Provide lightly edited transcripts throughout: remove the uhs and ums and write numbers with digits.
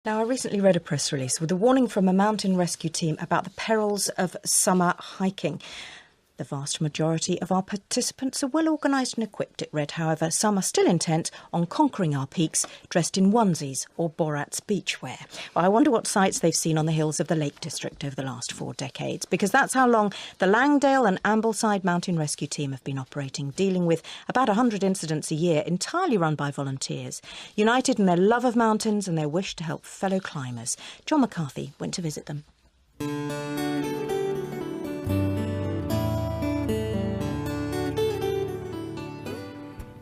Now, I recently read a press release with a warning from a mountain rescue team about the perils of summer hiking. The vast majority of our participants are well organised and equipped, it read. However, some are still intent on conquering our peaks dressed in onesies or Borat's beachwear. Well, I wonder what sights they've seen on the hills of the Lake District over the last 4 decades, because that's how long the Langdale and Ambleside Mountain Rescue team have been operating, dealing with about 100 incidents a year, entirely run by volunteers, united in their love of mountains and their wish to help fellow climbers. John McCarthy went to visit them.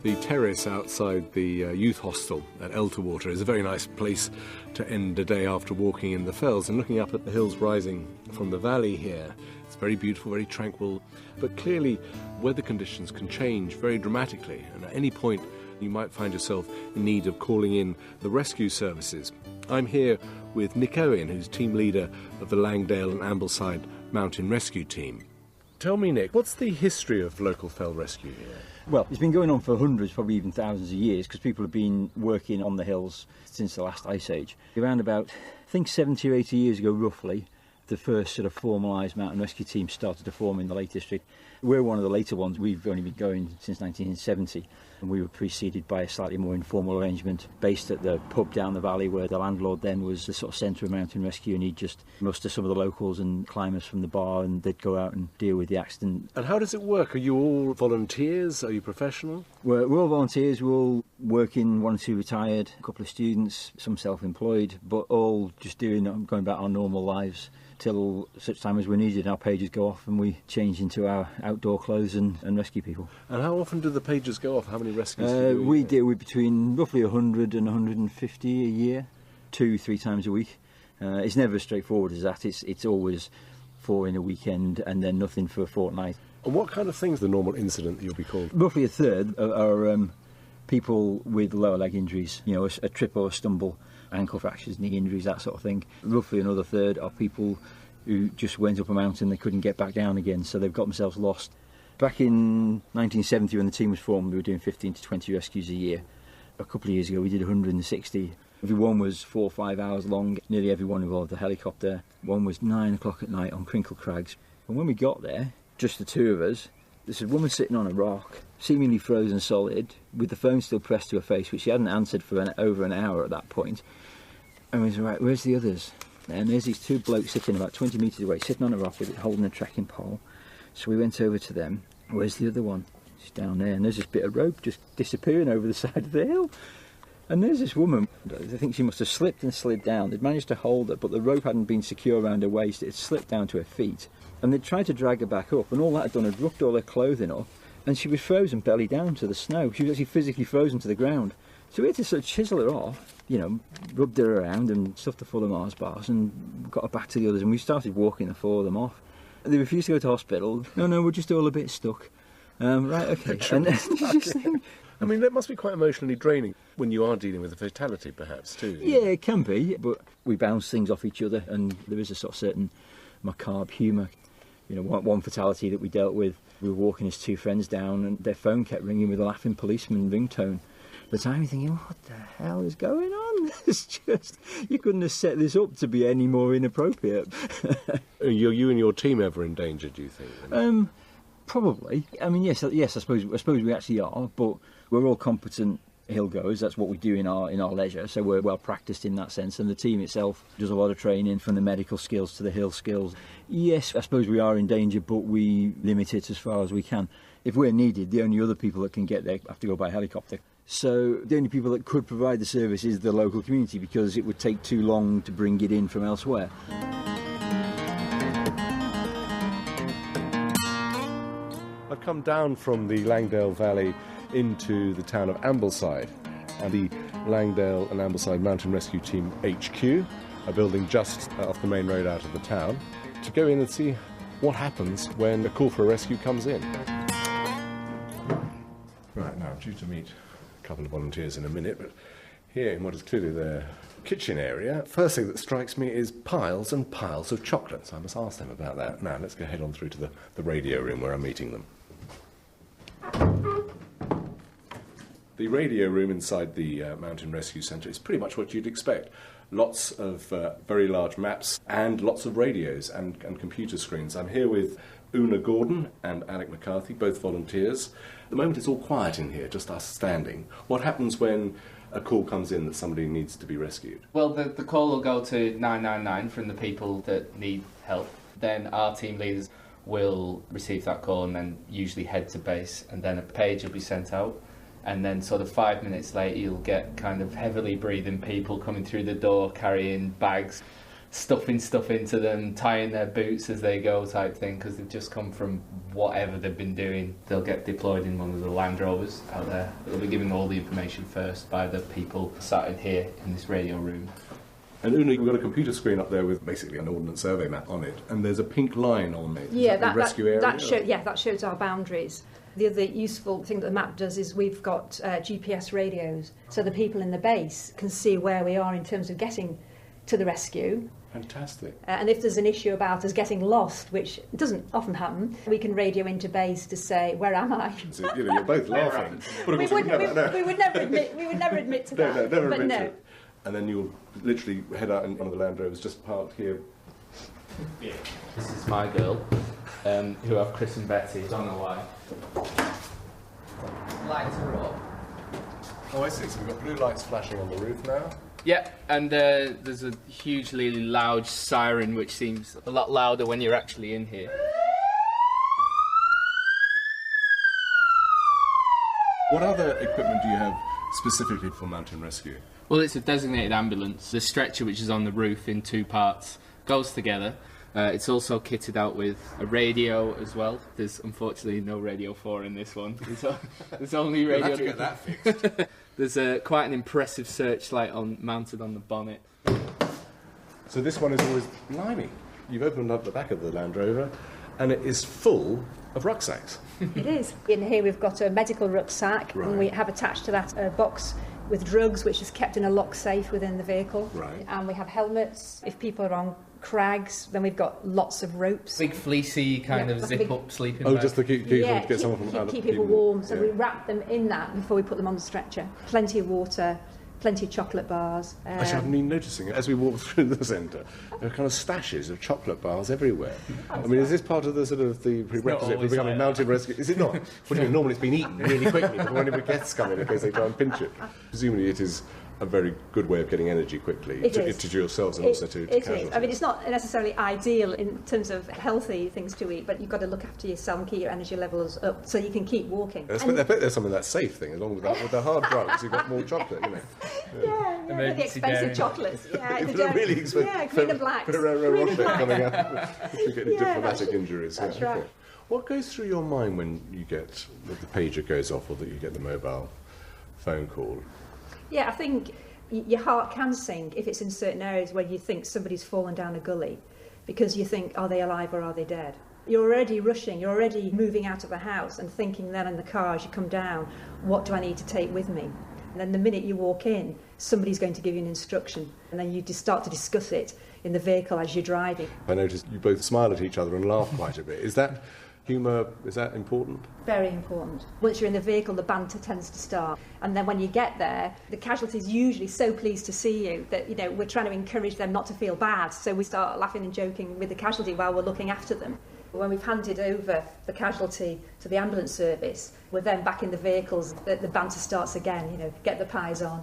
The terrace outside the youth hostel at Elterwater is a very nice place to end a day after walking in the fells and looking up at the hills rising from the valley here. It's very beautiful, very tranquil, but clearly weather conditions can change very dramatically, and at any point you might find yourself in need of calling in the rescue services. I'm here with Nick Owen, who's team leader of the Langdale and Ambleside Mountain Rescue team. Tell me, Nick, what's the history of local fell rescue here? Well, it's been going on for hundreds, probably even thousands of years, because people have been working on the hills since the last ice age. Around about, I think 70 or 80 years ago, roughly, the first sort of formalised mountain rescue team started to form in the Lake District. We're one of the later ones. We've only been going since 1970, and we were preceded by a slightly more informal arrangement based at the pub down the valley, where the landlord then was the sort of centre of mountain rescue, and he'd just muster some of the locals and climbers from the bar, and they'd go out and deal with the accident. And how does it work? Are you all volunteers? Are you professional? We're all volunteers. We're all working, 1 or 2 retired, a couple of students, some self-employed, but all just going about our normal lives till such time as we're needed. Our pages go off and we change into our outdoor clothes and rescue people. And how often do the pages go off? How many rescues do you do? We deal with between roughly 100 and 150 a year, 2-3 times a week. It's never as straightforward as that. It's always 4 in a weekend and then nothing for a fortnight. And what kind of thing's the normal incident that you'll be called? Roughly a third are people with lower leg injuries, you know, a trip or a stumble, ankle fractures, knee injuries, that sort of thing. Roughly another third are people who just went up a mountain, they couldn't get back down again, so they've got themselves lost. Back in 1970, when the team was formed, we were doing 15 to 20 rescues a year. A couple of years ago, we did 160. Every one was 4 or 5 hours long. Nearly every one involved a helicopter. One was 9 o'clock at night on Crinkle Crags. And when we got there, just the two of us, there's a woman sitting on a rock, seemingly frozen solid, with the phone still pressed to her face, which she hadn't answered for over an hour at that point. And we said, right, where's the others? And there's these 2 blokes sitting about 20 metres away, sitting on a rock with it, holding a trekking pole. So we went over to them. Where's the other one? She's down there, and there's this bit of rope just disappearing over the side of the hill. And there's this woman, I think she must have slipped and slid down. They'd managed to hold her, but the rope hadn't been secure around her waist. It had slipped down to her feet. And they'd tried to drag her back up, and all that had done had roughed all her clothing up, and she was frozen belly down to the snow. She was actually physically frozen to the ground. So we had to sort of chisel her off, you know, rubbed her around and stuffed her full of Mars bars and got her back to the others, and we started walking the 4 of them off. They refused to go to hospital. No, we're just all a bit stuck. Right, okay. And I mean, that must be quite emotionally draining when you are dealing with a fatality, perhaps, too. Yeah, it can be, but we bounce things off each other, and there is a sort of certain macabre humour. You know, one fatality that we dealt with, we were walking his 2 friends down, and their phone kept ringing with a laughing policeman ringtone. At the time you're thinking, what the hell is going on? It's just, you couldn't have set this up to be any more inappropriate. Are you and your team ever in danger, do you think? Probably. I mean, yes. I suppose we actually are, but we're all competent hill goers. That's what we do in our leisure. So we're well practiced in that sense, and the team itself does a lot of training, from the medical skills to the hill skills. Yes, I suppose we are in danger, but we limit it as far as we can. If we're needed, the only other people that can get there have to go by helicopter. So the only people that could provide the service is the local community, because it would take too long to bring it in from elsewhere. I've come down from the Langdale Valley into the town of Ambleside, and the Langdale and Ambleside Mountain Rescue Team HQ, a building just off the main road out of the town, to go in and see what happens when a call for a rescue comes in. Right, now I'm due to meet a couple of volunteers in a minute, but here in what is clearly their kitchen area, first thing that strikes me is piles and piles of chocolates. I must ask them about that. Now let's go head on through to the radio room where I'm meeting them. The radio room inside the Mountain Rescue Centre is pretty much what you'd expect. lots of very large maps, and lots of radios and computer screens. I'm here with Una Gordon and Alec McCarthy, both volunteers. At the moment it's all quiet in here, just us standing. What happens when a call comes in that somebody needs to be rescued? Well, the call will go to 999 from the people that need help. Then our team leaders will receive that call and then usually head to base, and then a page will be sent out. And then sort of 5 minutes later you'll get kind of heavily breathing people coming through the door carrying bags, stuffing stuff into them, tying their boots as they go type thing, because they've just come from whatever they've been doing. They'll get deployed in one of the Land Rovers out there. They'll be given all the information first by the people sat in here in this radio room. And Una, we've got a computer screen up there with basically an ordnance survey map on it, and there's a pink line on it. Yeah, that rescue area? That shows our boundaries. The other useful thing that the map does is we've got GPS radios, so the people in the base can see where we are in terms of getting to the rescue. Fantastic. And if there's an issue about us getting lost, which doesn't often happen, we can radio into base to say, where am I? So, you're both laughing. But of course we would never admit to that. Never but admit no. to it. And then you'll literally head out in one of the Land Rovers just parked here. Yeah. This is my girl, who I've christened Betty. Don't know why. Lights are up. Oh, I see. So we've got blue lights flashing on the roof now. Yeah, and there's a hugely loud siren which seems a lot louder when you're actually in here. What other equipment do you have specifically for mountain rescue? Well, it's a designated ambulance. The stretcher, which is on the roof in two parts, goes together. It's also kitted out with a radio as well. There's unfortunately no radio 4 in this one. There's only radio. We'll have to get that fixed. There's quite an impressive searchlight mounted on the bonnet. So this one is always blimey. You've opened up the back of the Land Rover, and it is full of rucksacks. It is. In here we've got a medical rucksack, Right. and we have attached to that a box with drugs, which is kept in a lock safe within the vehicle. Right. And we have helmets. If people are on crags, then we've got lots of ropes. Big fleecy kind Yeah, of like a zip-up sleeping Oh, bag. just to keep get someone from out of keep people warm. So yeah. we wrap them in that before we put them on the stretcher. Plenty of water, plenty of chocolate bars. Actually, I've been noticing it as we walk through the centre. There are kind of stashes of chocolate bars everywhere. I mean, is this part of the sort of the prerequisite for always becoming like mountain rescue? Is it not? What do you mean? Normally it's been eaten really quickly before any of the guests come in case they try and pinch it. Presumably it is a very good way of getting energy quickly to yourselves and also to casualties. I mean, it's not necessarily ideal in terms of healthy things to eat, but you've got to look after yourself and keep your energy levels up so you can keep walking. I bet there's something that's safe thing, along with that. With the hard drugs, you've got more chocolate, you know. Yeah, the Emergency expensive dairy. chocolates. Yeah, If they're really expensive. Yeah, green and blacks. Ferrero Green and Rocher black. coming out if you get any Yeah, diplomatic injuries. that's yeah, right. okay. What goes through your mind when you get that the pager goes off or that you get the mobile phone call? Yeah, I think your heart can sink if it's in certain areas where you think somebody's fallen down a gully, because you think, are they alive or are they dead? You're already rushing, you're already moving out of the house and thinking then in the car as you come down, what do I need to take with me? And then the minute you walk in, somebody's going to give you an instruction, and then you just start to discuss it in the vehicle as you're driving. I noticed you both smile at each other and laugh quite a bit. Is that humour, is that important? Very important. Once you're in the vehicle, the banter tends to start. And then when you get there, the casualty's usually so pleased to see you that, you know, we're trying to encourage them not to feel bad. So we start laughing and joking with the casualty while we're looking after them. When we've handed over the casualty to the ambulance service, we're then back in the vehicles, the banter starts again, you know, get the pies on.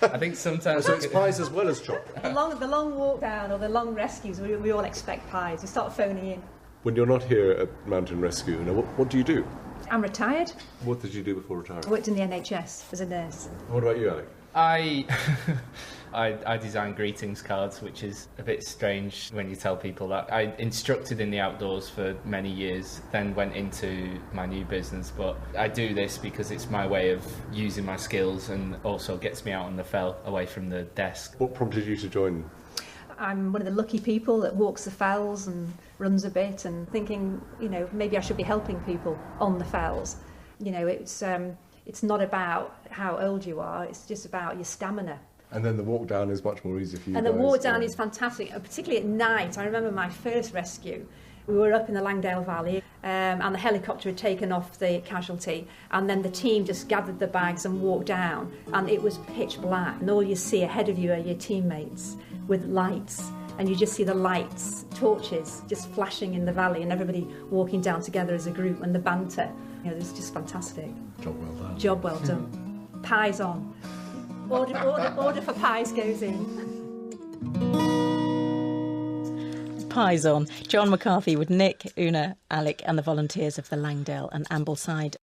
I think sometimes... So it's pies as well as chocolate. The long walk down or the long rescues, we all expect pies. We start phoning in. When you're not here at Mountain Rescue, you know, what do you do? I'm retired. What did you do before retiring? I worked in the NHS as a nurse. What about you, Alec? I design greetings cards, which is a bit strange when you tell people that. I instructed in the outdoors for many years, then went into my new business, but I do this because it's my way of using my skills and also gets me out on the fell, away from the desk. What prompted you to join? I'm one of the lucky people that walks the fells and runs a bit, and thinking, you know, maybe I should be helping people on the fells. You know, it's not about how old you are, it's just about your stamina. And then the walk down is much more easy for you And guys. the walk down is fantastic, particularly at night. I remember my first rescue, We were up in the Langdale Valley and the helicopter had taken off the casualty, and then the team just gathered the bags and walked down, and it was pitch black, and all you see ahead of you are your teammates with lights, and you just see the lights, torches just flashing in the valley, and everybody walking down together as a group, and the banter. It was just fantastic. Job well done. Job well done. Pies on. Order for pies goes in. Pies on. John McCarthy with Nick, Una, Alec and the volunteers of the Langdale and Ambleside